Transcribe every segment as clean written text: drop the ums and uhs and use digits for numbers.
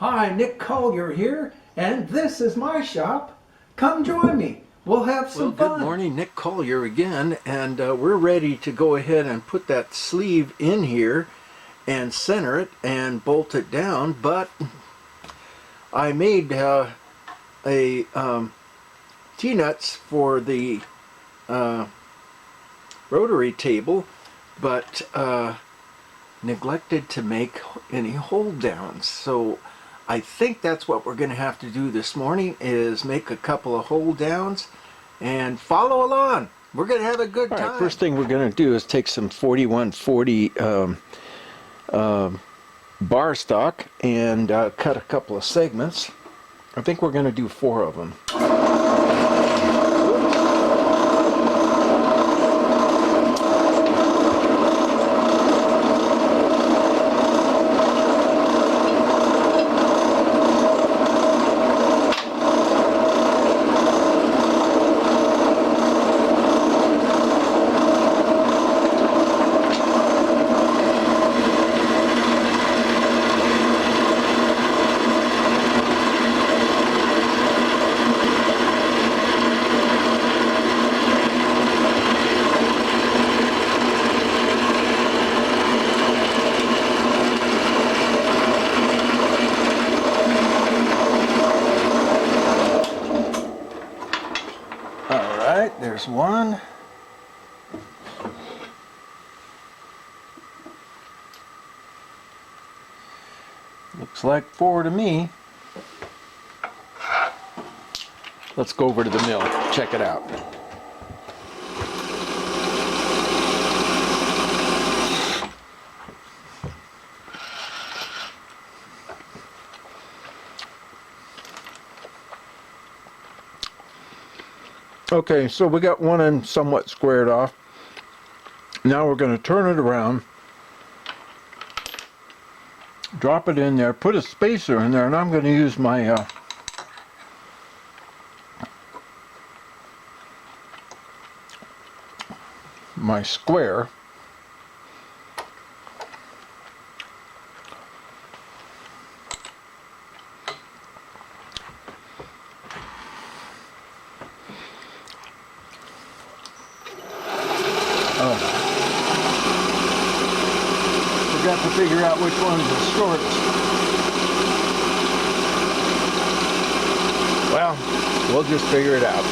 Hi, Nick Collier here, and this is my shop. Come join me. We'll have some fun. Good morning, Nick Collier again, and we're ready to go ahead and put that sleeve in here and center it and bolt it down. But I made T-nuts for the rotary table, but neglected to make any hold downs. So I think that's what we're going to have to do this morning, is make a couple of hold downs and follow along. We're going to have a good time. All right, first thing we're going to do is take some 4140 bar stock and cut a couple of segments. I think we're going to do 4 of them. There's one. Looks like 4 to me. Let's go over to the mill, check it out. Okay, so we got one end somewhat squared off. Now we're going to turn it around, drop it in there, put a spacer in there, and I'm going to use my my square. Forgot to figure out which one's the shortest. Well, we'll just figure it out.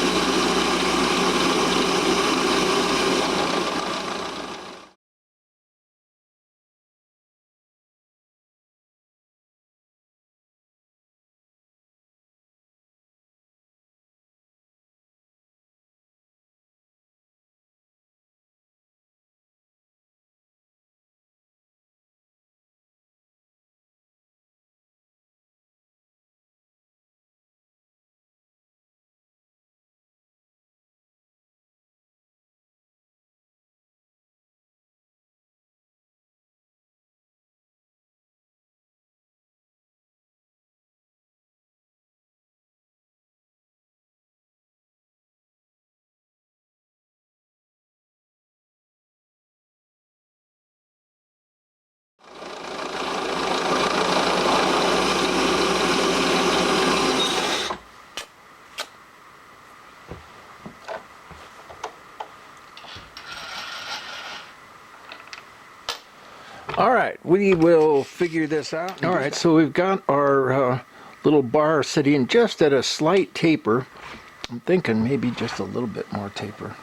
All right, we will figure this out. All right, so we've got our little bar sitting just at a slight taper. I'm thinking maybe just a little bit more taper.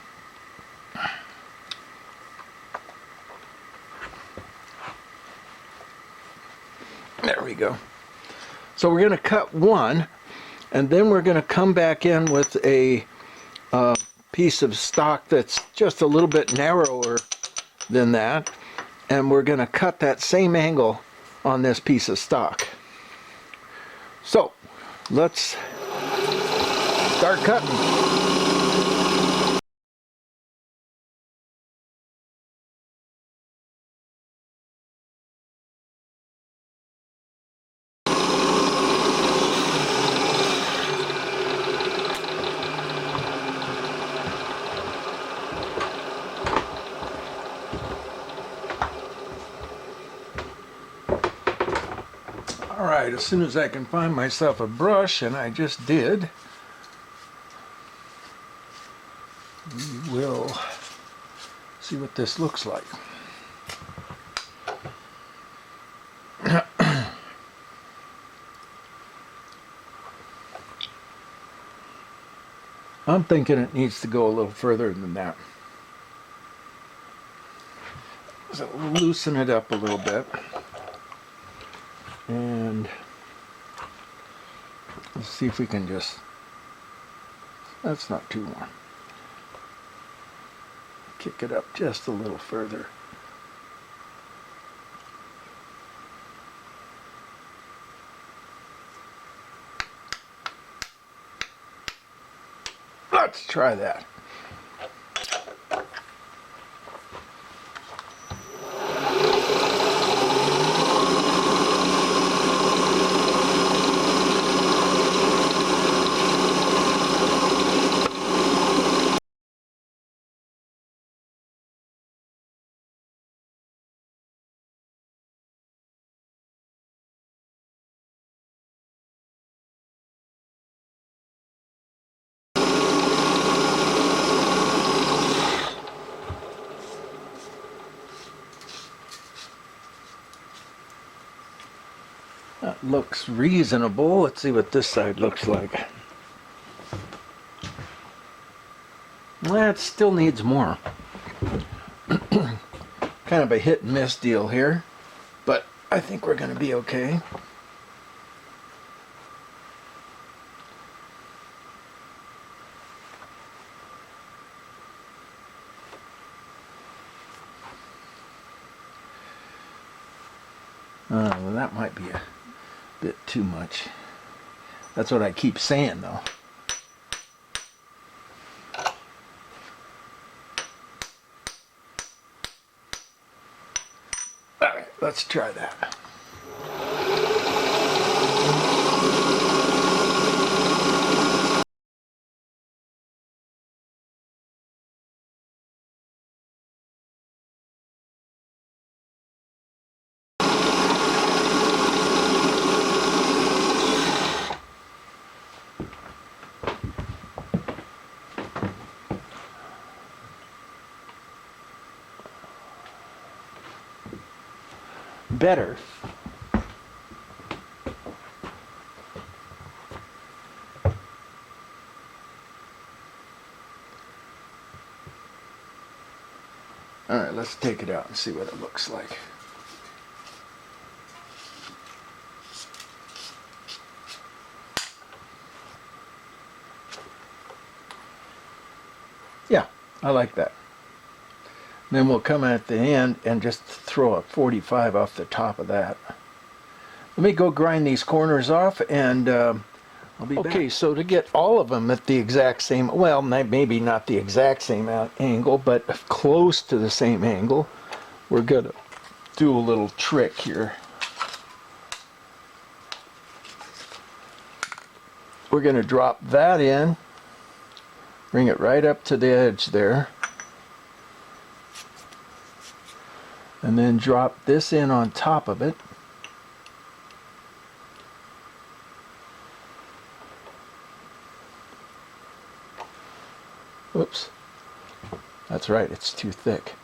There we go. So we're going to cut one, and then we're going to come back in with a piece of stock that's just a little bit narrower than that, and we're going to cut that same angle on this piece of stock. So let's start cutting. All right, as soon as I can find myself a brush, and I just did, we will see what this looks like. I'm thinking it needs to go a little further than that. So loosen it up a little bit. And let's see if we can just, that's not too warm. Kick it up just a little further. Let's try that. That looks reasonable. Let's see what this side looks like. Well, it still needs more. Kind of a hit and miss deal here, but I think we're going to be okay. Well, that might be a bit too much. That's what I keep saying, though. All right, let's try that. Better. All right, let's take it out and see what it looks like. Yeah, I like that. Then we'll come at the end and just throw a 45 off the top of that. Let me go grind these corners off, and I'll be back. Okay, so to get all of them at the exact same, well, maybe not the exact same angle, but close to the same angle, we're gonna do a little trick here. We're gonna drop that in, bring it right up to the edge there, and then drop this in on top of it. Oops, that's right, it's too thick.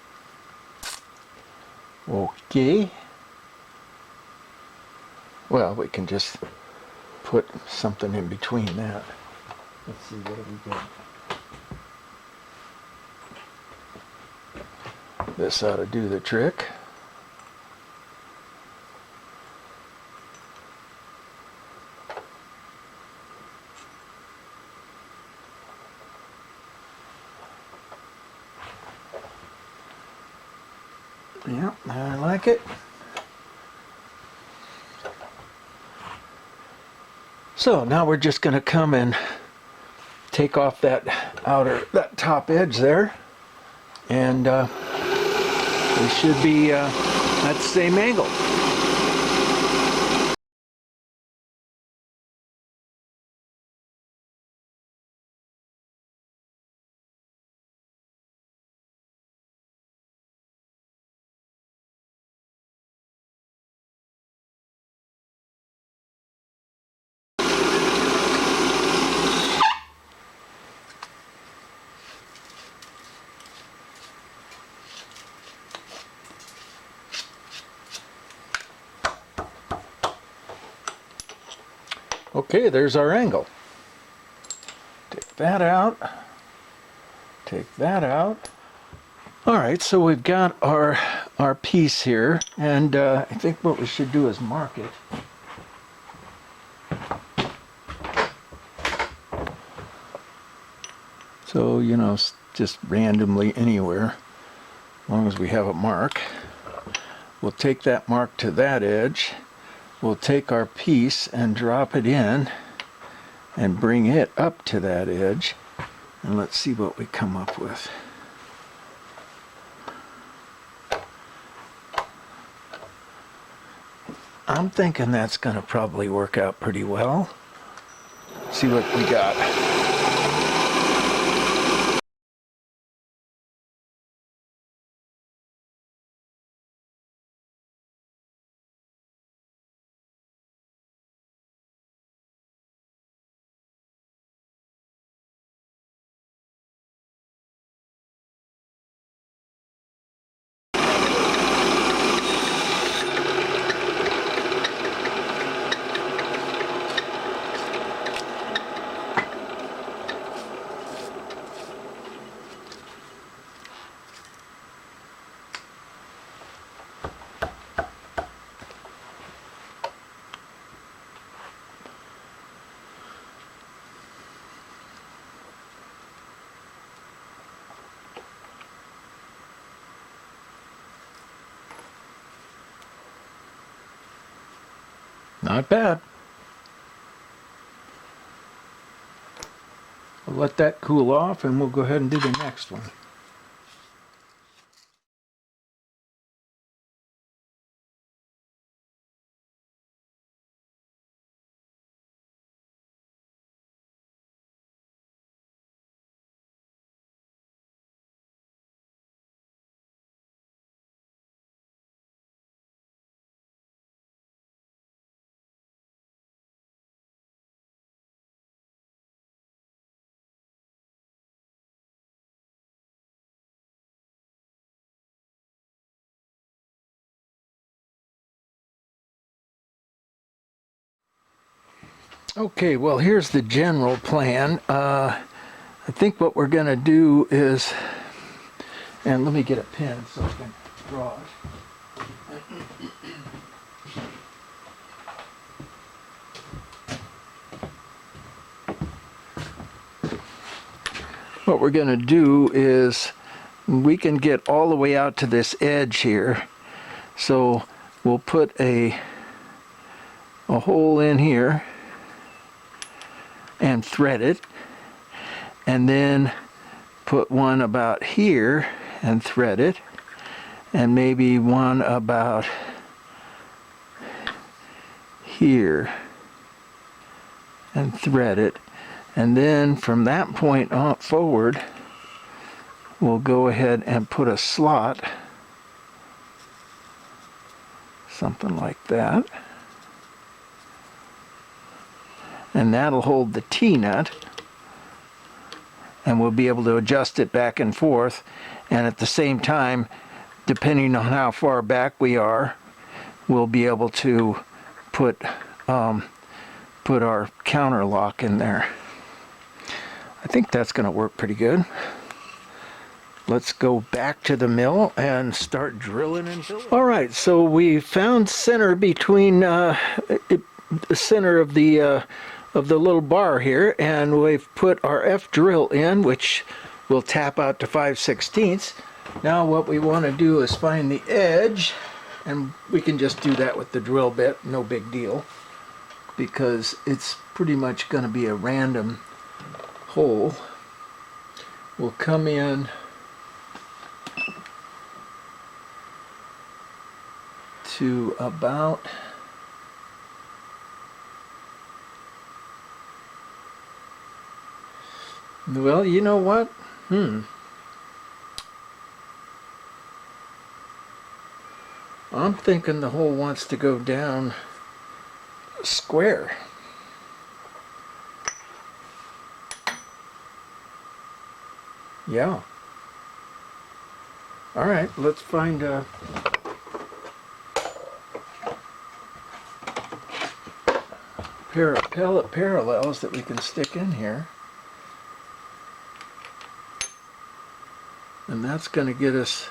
Okay. Well, we can just put something in between that. Let's see, what have we got? This ought to do the trick. Yeah, I like it. So now we're just going to come and take off that top edge there, and we should be at the same angle. Okay, there's our angle. Take that out. Take that out. All right, so we've got our piece here, and I think what we should do is mark it. So, you know, just randomly anywhere, as long as we have a mark. We'll take that mark to that edge. We'll take our piece and drop it in and bring it up to that edge. And let's see what we come up with. I'm thinking that's going to probably work out pretty well. See what we got. Not bad. We'll let that cool off and we'll go ahead and do the next one. Okay, well, here's the general plan. I think what we're going to do is, and let me get a pen so I can draw it. What we're going to do is we can get all the way out to this edge here. So we'll put a hole in here and thread it, and then put one about here and thread it, and maybe one about here and thread it, and then from that point on forward we'll go ahead and put a slot, something like that, and that'll hold the T-nut, and we'll be able to adjust it back and forth, and at the same time, depending on how far back we are, we'll be able to put our counter lock in there. I think that's going to work pretty good. Let's go back to the mill and start drilling and filling. All right, so we found center between the center of the little bar here, and we've put our F drill in, which will tap out to 5/16. Now what we want to do is find the edge, and we can just do that with the drill bit, no big deal, because it's pretty much going to be a random hole. We'll come in to about well, you know what? I'm thinking the hole wants to go down square. Yeah. All right, let's find a... pair of pellet parallels that we can stick in here. And that's going to get us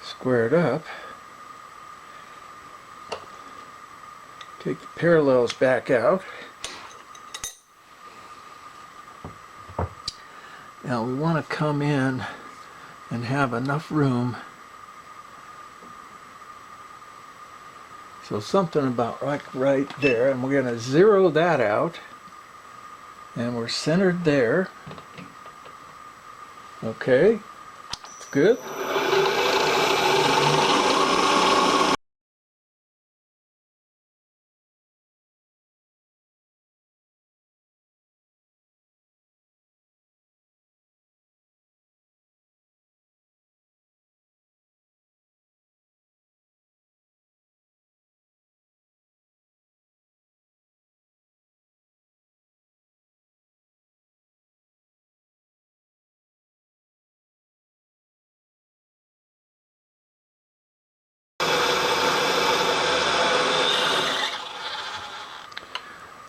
squared up. Take the parallels back out. Now we want to come in and have enough room. So something about like right there, and we're going to zero that out. And we're centered there. Okay, that's good.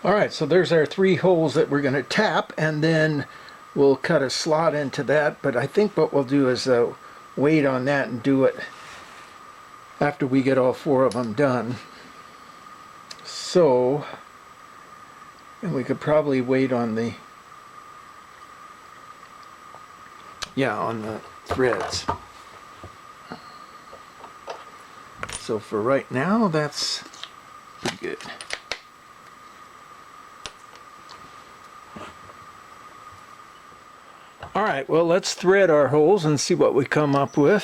All right, so there's our 3 holes that we're going to tap, and then we'll cut a slot into that. But I think what we'll do is wait on that and do it after we get all 4 of them done. So, and we could probably wait on the, on the threads. So for right now, that's pretty good. All right, well, let's thread our holes and see what we come up with.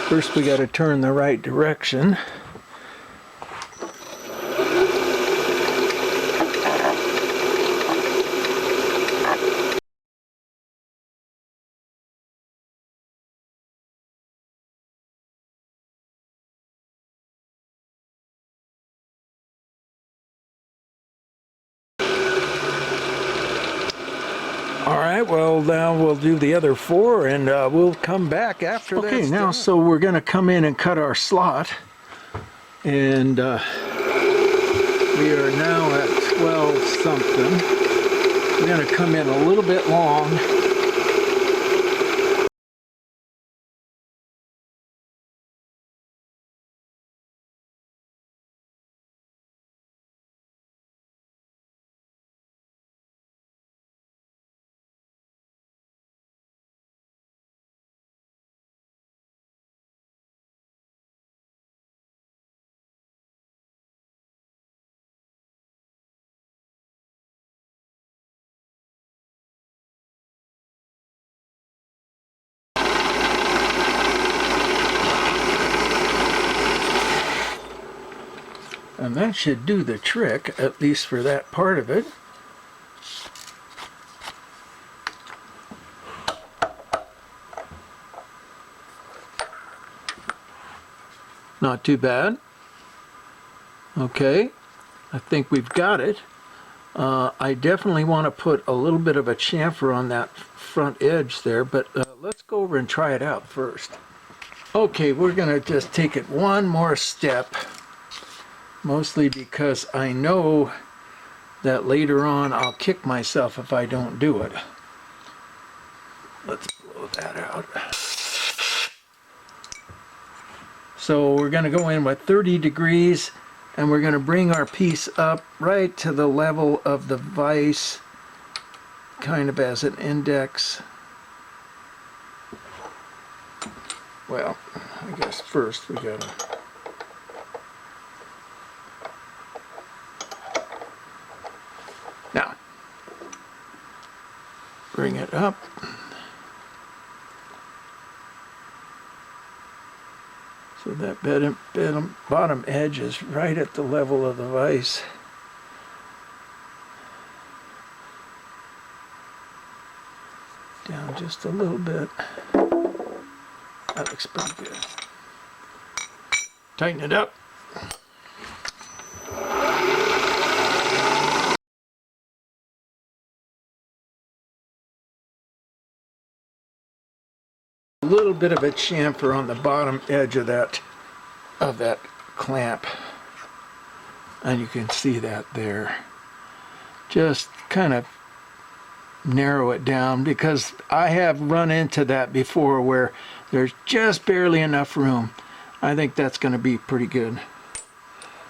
First, we got to turn the right direction. All right, well, now we'll do the other 4, and we'll come back after that. Okay, now, so we're going to come in and cut our slot, and we are now at 12 something. We're going to come in a little bit long. And that should do the trick, at least for that part of it. Not too bad. Okay, I think we've got it. I definitely want to put a little bit of a chamfer on that front edge there, but let's go over and try it out first. Okay, we're going to just take it one more step. Mostly because I know that later on I'll kick myself if I don't do it. Let's blow that out. So we're going to go in with 30 degrees, and we're going to bring our piece up right to the level of the vise, kind of as an index. Well, I guess first we got to now bring it up. So that bottom edge is right at the level of the vise. Down just a little bit. That looks pretty good. Tighten it up. A little bit of a chamfer on the bottom edge of that clamp, and you can see that there. Just kind of narrow it down, because I have run into that before where there's just barely enough room. I think that's going to be pretty good.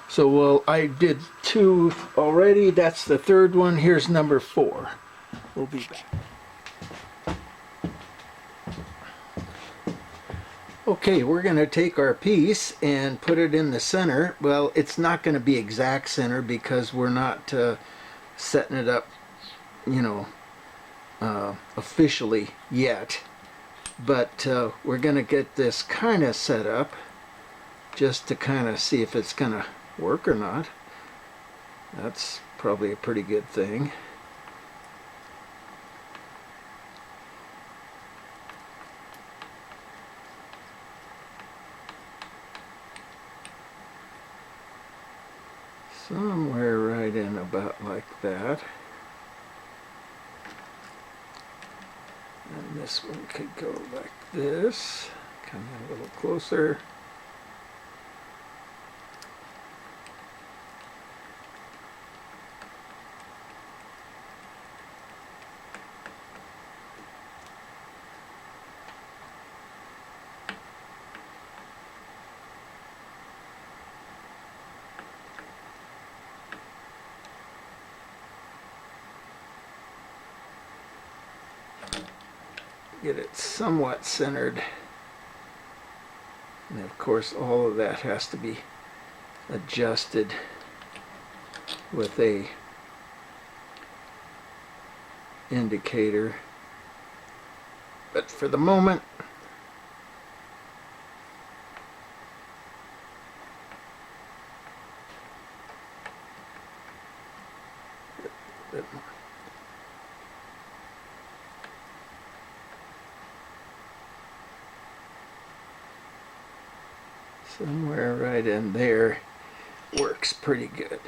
So, well, I did 2 already. That's the 3rd one. Here's number 4. We'll be back. Okay, we're going to take our piece and put it in the center. Well, it's not going to be exact center because we're not setting it up, you know, officially yet. But we're going to get this kind of set up just to kind of see if it's going to work or not. That's probably a pretty good thing. Somewhere right in about like that. And this one could go like this. Come in a little closer. Get it somewhat centered, and of course all of that has to be adjusted with a indicator, but for the moment a bit more. Somewhere right in there works pretty good.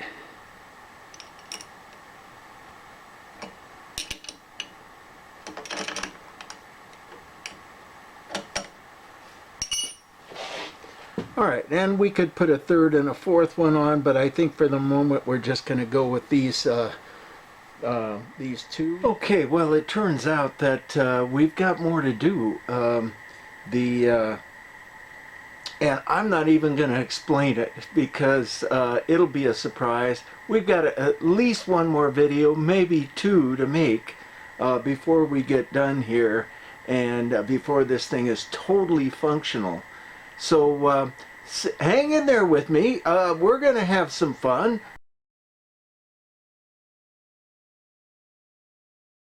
All right, and we could put a 3rd and a 4th one on, but I think for the moment we're just going to go with these 2. Okay, well, it turns out that we've got more to do. And I'm not even going to explain it because it'll be a surprise. We've got at least 1 more video, maybe 2 to make before we get done here and before this thing is totally functional. So hang in there with me. We're going to have some fun.